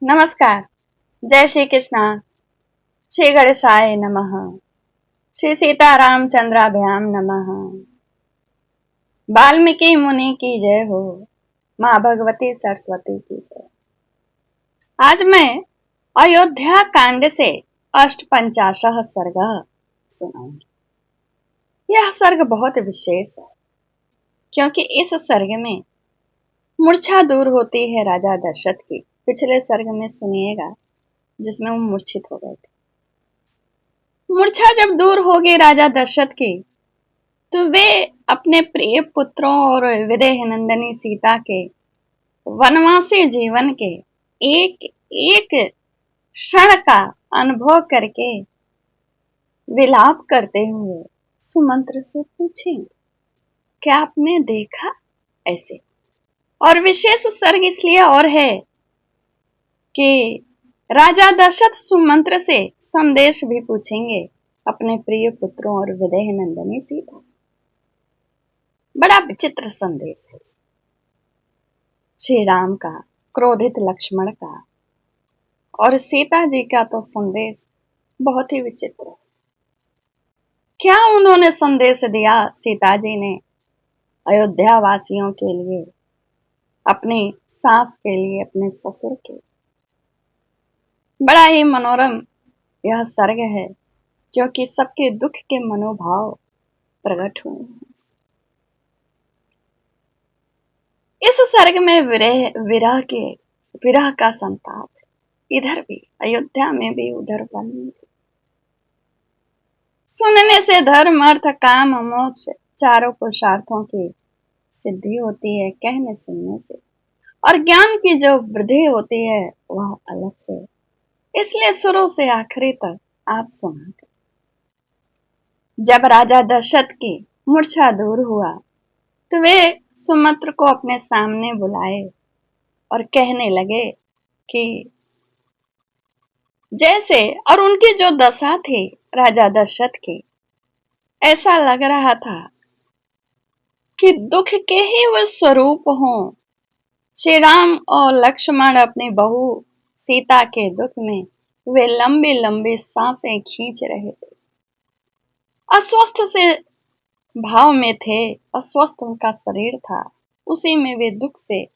नमस्कार। जय श्री कृष्णा। श्री गणेशाय नमः। श्री सीतारामचंद्राभ्याम नमः। वाल्मीकि मुनि की जय हो। माँ भगवती सरस्वती की जय। आज मैं अयोध्या कांड से अष्टपंचाशः सर्ग सुनाऊंगी। यह सर्ग बहुत विशेष है क्योंकि इस सर्ग में मूर्छा दूर होती है राजा दशरथ की। पिछले सर्ग में सुनिएगा जिसमें वो मूर्छित हो गए थे। मूर्छा जब दूर होगी राजा दशरथ की तो वे अपने प्रिय पुत्रों और विदेह नंदनी सीता के वनवासी जीवन के एक एक क्षण का अनुभव करके विलाप करते हुए सुमंत्र से पूछेंगे, क्या आपने देखा ऐसे? और विशेष सर्ग इसलिए और है कि राजा दशरथ सुमंत्र से संदेश भी पूछेंगे अपने प्रिय पुत्रों और विदेह नंदनी सीता। बड़ा विचित्र संदेश है श्री राम का, क्रोधित लक्ष्मण का और सीता जी का तो संदेश बहुत ही विचित्र है। क्या उन्होंने संदेश दिया सीता जी ने अयोध्या वासियों के लिए, अपनी सास के लिए, अपने ससुर के लिए? बड़ा ही मनोरम यह सर्ग है क्योंकि सबके दुख के मनोभाव प्रकट हुए हैं। इस सर्ग में विरह का संताप है। इधर भी अयोध्या में भी, उधर वन में भी। सुनने से धर्म अर्थ काम मोक्ष चारों पुरुषार्थों की सिद्धि होती है कहने सुनने से, और ज्ञान की जो वृद्धि होती है वह अलग से। इसलिए शुरू से आखिरी तक आप सुना। जब राजा दशरथ की मूर्छा दूर हुआ तो वे सुमंत्र को अपने सामने बुलाए और कहने लगे कि जैसे, और उनकी जो दशा थी राजा दशरथ की, ऐसा लग रहा था कि दुख के ही वह स्वरूप हों। श्री राम और लक्ष्मण अपनी बहू सीता के दुख में वे लंबी लंबी सांसें खींच रहे थे, अस्वस्थ से भाव में थे, अस्वस्थ उनका शरीर था। उसी में वे दुख से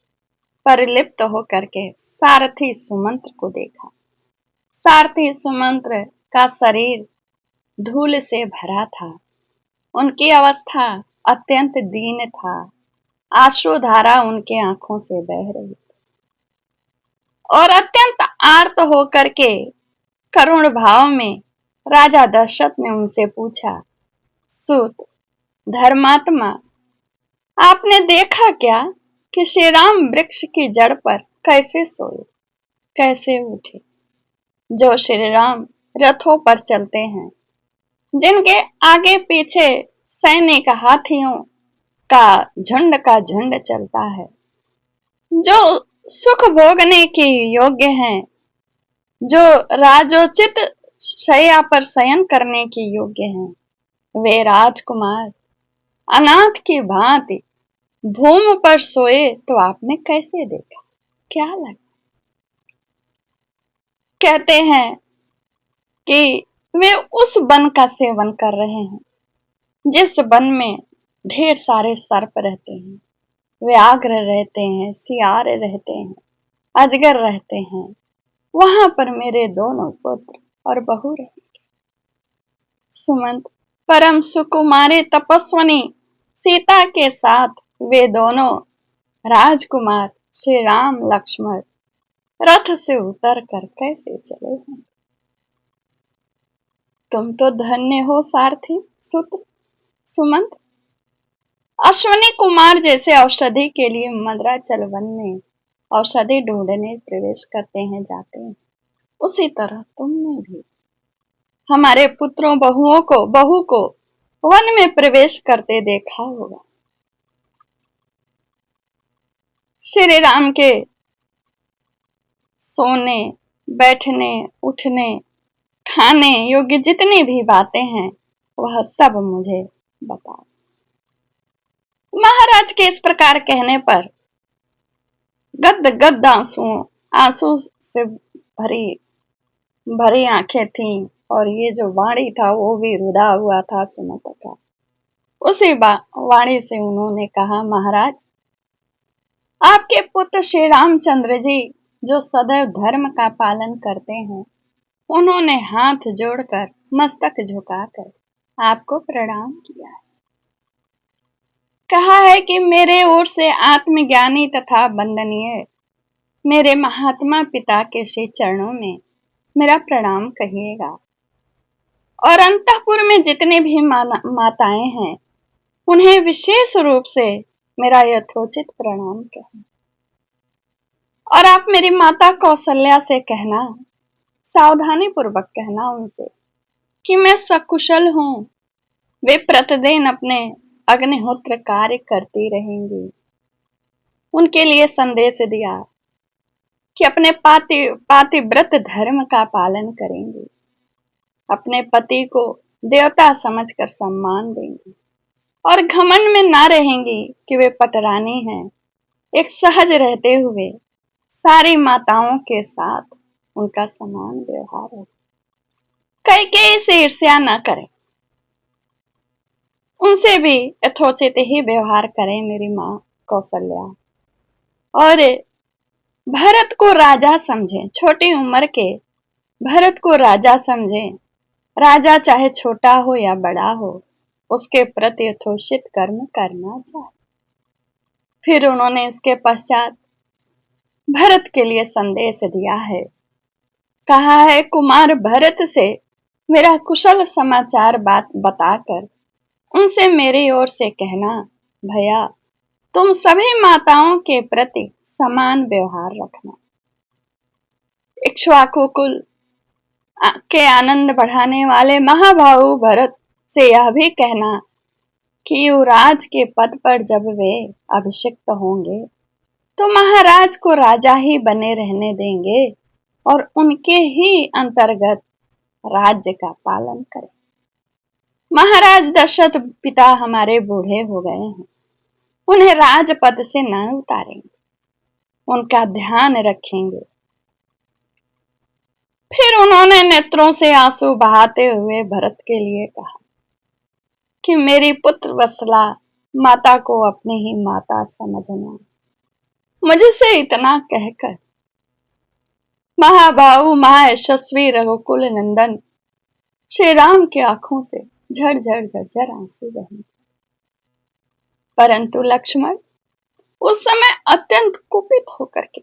परिलिप्त होकर के सारथी सुमंत्र को देखा। सारथी सुमंत्र का शरीर धूल से भरा था, उनकी अवस्था अत्यंत दीन था, आश्रुधारा उनके आंखों से बह रही थी और अत्यंत आर्त होकर के करुण भाव में राजा दशरथ ने उनसे पूछा, सूत धर्मात्मा, आपने देखा क्या कि श्री राम वृक्ष की जड़ पर कैसे सोए, कैसे उठे? जो श्री राम रथों पर चलते हैं, जिनके आगे पीछे सैनिक हाथियों का झुंड चलता है, जो सुख भोगने के योग्य हैं, जो राजोचित शैया पर शयन करने के योग्य हैं, वे राजकुमार अनाथ की भांति भूमि पर सोए तो आपने कैसे देखा? क्या लगा? कहते हैं कि वे उस वन का सेवन कर रहे हैं जिस वन में ढेर सारे सर्प रहते हैं, व्याघ्र रहते हैं, सियार रहते हैं, अजगर रहते हैं। वहां पर मेरे दोनों पुत्र और बहू रहेंगे। सुमंत परम सुकुमारी तपस्विनी सीता के साथ वे दोनों राजकुमार श्री राम लक्ष्मण रथ से उतर कर कैसे चले हैं? तुम तो धन्य हो सारथी सुत सुमंत। अश्वनी कुमार जैसे औषधि के लिए मंदराचल वन में औषधि ढूंढने प्रवेश करते हैं, जाते हैं, उसी तरह तुमने भी हमारे पुत्रों बहू को वन में प्रवेश करते देखा होगा। श्री राम के सोने, बैठने, उठने, खाने योग्य जितनी भी बातें हैं वह सब मुझे बताओ। महाराज के इस प्रकार कहने पर गद गद आंसुओं आंसू से भरी भरी आंखें थीं और ये जो वाणी था वो भी रुधा हुआ था सुमंत का। उसी वाणी से उन्होंने कहा, महाराज, आपके पुत्र श्री रामचंद्र जी जो सदैव धर्म का पालन करते हैं, उन्होंने हाथ जोड़कर मस्तक झुकाकर आपको प्रणाम किया है। कहा है कि मेरे ओर से आत्मज्ञानी तथा वंदनीय मेरे महात्मा पिता के श्री चरणों में मेरा प्रणाम कहिएगा और अंतःपुर में जितने भी माताएं हैं उन्हें विशेष रूप से मेरा यथोचित प्रणाम कहें। और आप मेरी माता कौशल्या से कहना, सावधानी पूर्वक कहना उनसे कि मैं सकुशल हूं। वे प्रतिदिन अपने अग्निहोत्र कार्य करती रहेंगी। उनके लिए संदेश दिया कि अपने पातिव्रत धर्म का पालन करेंगे, अपने पति को देवता समझकर सम्मान देंगी और घमंड में ना रहेंगी कि वे पटरानी हैं। एक सहज रहते हुए सारी माताओं के साथ उनका समान व्यवहार है। कैकेयी से ईर्ष्या न करें, उनसे भी यथोचित ही व्यवहार करें मेरी माँ कौशल्या। और भरत को राजा समझें, छोटी उम्र के भरत को राजा समझें। राजा चाहे छोटा हो या बड़ा हो, उसके प्रति यथोचित कर्म करना चाहिए। फिर उन्होंने इसके पश्चात भरत के लिए संदेश दिया है। कहा है, कुमार भरत से मेरा कुशल समाचार बात बताकर उनसे मेरी ओर से कहना, भैया तुम सभी माताओं के प्रति समान व्यवहार रखना। इक्ष्वाकु कुल के आनंद बढ़ाने वाले महाभाऊ भरत से यह भी कहना कि युवराज के पद पर जब वे अभिषिक्त होंगे तो महाराज को राजा ही बने रहने देंगे और उनके ही अंतर्गत राज्य का पालन करें। महाराज दशरथ पिता हमारे बूढ़े हो गए हैं, उन्हें राजपद से न उतारेंगे, उनका ध्यान रखेंगे। फिर उन्होंने नेत्रों से आंसू बहाते हुए भरत के लिए कहा कि मेरी पुत्र वत्सला माता को अपनी ही माता समझना। मुझसे इतना कहकर महाभाऊ महायशस्वी रघुकुल नंदन श्री राम की आंखों से झरझर झरझर आंसू बहे। परंतु लक्ष्मण उस समय अत्यंत कुपित होकर के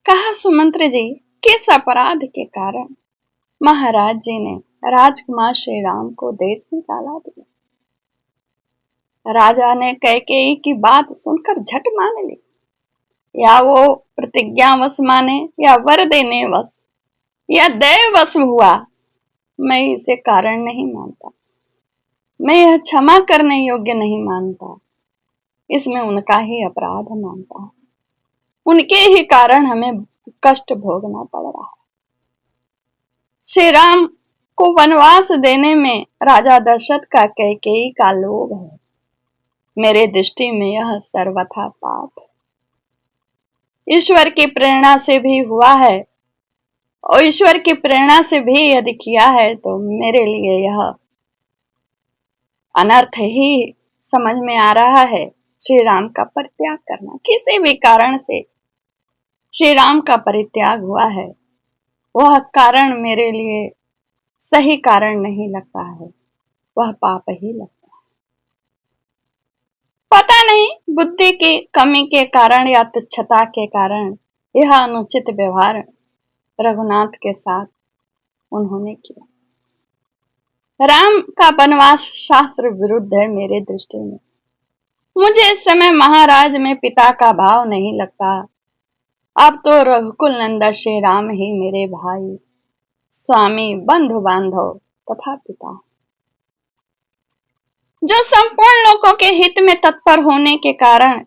कहा, सुमंत्र जी, किस अपराध के कारण महाराज जी ने राजकुमार श्री राम को देश निकाला दिया? राजा ने कैकेयी की बात सुनकर झट मान ली, या वो प्रतिज्ञावश माने या वर देने वश या दैववश हुआ, मैं इसे कारण नहीं मानता। मैं यह क्षमा करने योग्य नहीं मानता, इसमें उनका ही अपराध मानता हूं। उनके ही कारण हमें कष्ट भोगना पड़ रहा है। श्री राम को वनवास देने में राजा दशरथ का कैकेयी का लोभ है। मेरे दृष्टि में यह सर्वथा पाप है। ईश्वर की प्रेरणा से भी हुआ है और ईश्वर की प्रेरणा से भी यदि किया है तो मेरे लिए यह अनर्थ ही समझ में आ रहा है। श्री राम का परित्याग करना, किसी भी कारण से श्री राम का परित्याग हुआ है, वह कारण मेरे लिए सही कारण नहीं लगता है, वह पाप ही लगता है। पता नहीं बुद्धि की कमी के कारण या तुच्छता के कारण यह अनुचित व्यवहार रघुनाथ के साथ उन्होंने किया। राम का वनवास शास्त्र विरुद्ध है मेरे दृष्टि में। मुझे इस समय महाराज में पिता का भाव नहीं लगता। अब तो रघुकुल नंदन श्री राम ही मेरे भाई, स्वामी, बंधु बांधव तथा पिता, जो संपूर्ण लोगों के हित में तत्पर होने के कारण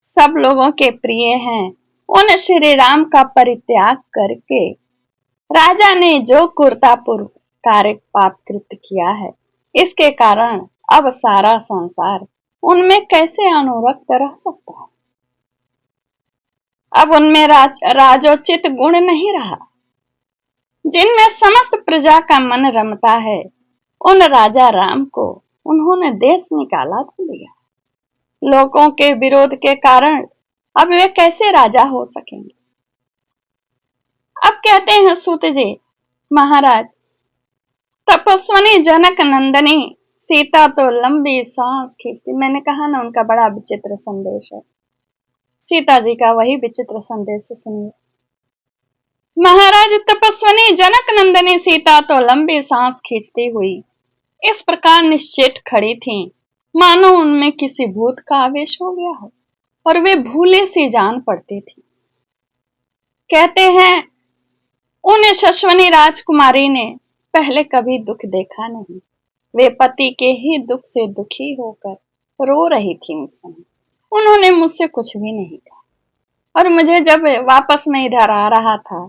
सब लोगों के प्रिय हैं। उन श्री राम का परित्याग करके राजा ने जो क्रूरतापूर्वक कार्य पाप कृत्य किया है, इसके कारण अब सारा संसार उनमें कैसे अनुरक्त रह सकता है? अब उनमें राजोचित गुण नहीं रहा, जिनमें समस्त प्रजा का मन रमता है। उन राजा राम को उन्होंने देश निकाला तो दिया। लोगों के विरोध के कारण अब वे कैसे राजा हो सकेंगे। अब कहते हैं सूत जी, महाराज, तपस्वनी जनक नंदनी सीता तो लंबी सांस खींचती। मैंने कहा ना, उनका बड़ा विचित्र संदेश है। सीता जी का वही विचित्र संदेश सुनिए। महाराज, तपस्वनी जनक नंदनी सीता तो लंबी सांस खींचती हुई इस प्रकार निश्चेत खड़ी थी, मानो उनमें किसी भूत का आवेश हो गया हो और वे भूले सी जान पड़ती थी। कहते हैं, उन यशस्वनी राजकुमारी ने पहले कभी दुख देखा नहीं। वे पति के ही दुख से दुखी होकर रो रही थी उस समय। उन्होंने मुझसे कुछ भी नहीं कहा, और मुझे जब वापस में इधर आ रहा था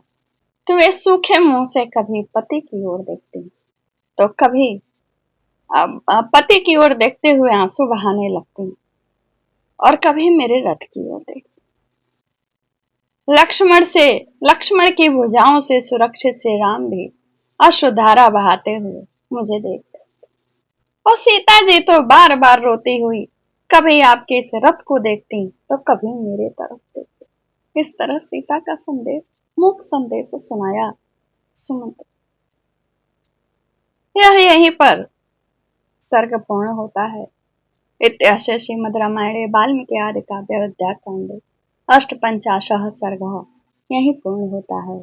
तो वे सूखे मुंह से कभी पति की ओर देखती तो कभी पति की ओर देखते हुए आंसू बहाने लगती, और कभी मेरे रथ की ओर देखती। लक्ष्मण की भुजाओं से सुरक्षित श्री राम भी अश्रुधारा बहाते हुए मुझे देखते, और सीता जी तो बार बार रोती हुई कभी आपके इस रथ को देखती तो कभी मेरे तरफ देखती। इस तरह सीता का संदेश, मूक संदेश सुनाया सुमंत। यह यहीं पर सर्ग पूर्ण होता है। इत्याशय श्रीमद् रामायणे वाल्मीकि आदि काव्ये अयोध्याकांडे अष्टपंचाशः सर्गः यहीं पूर्ण होता है।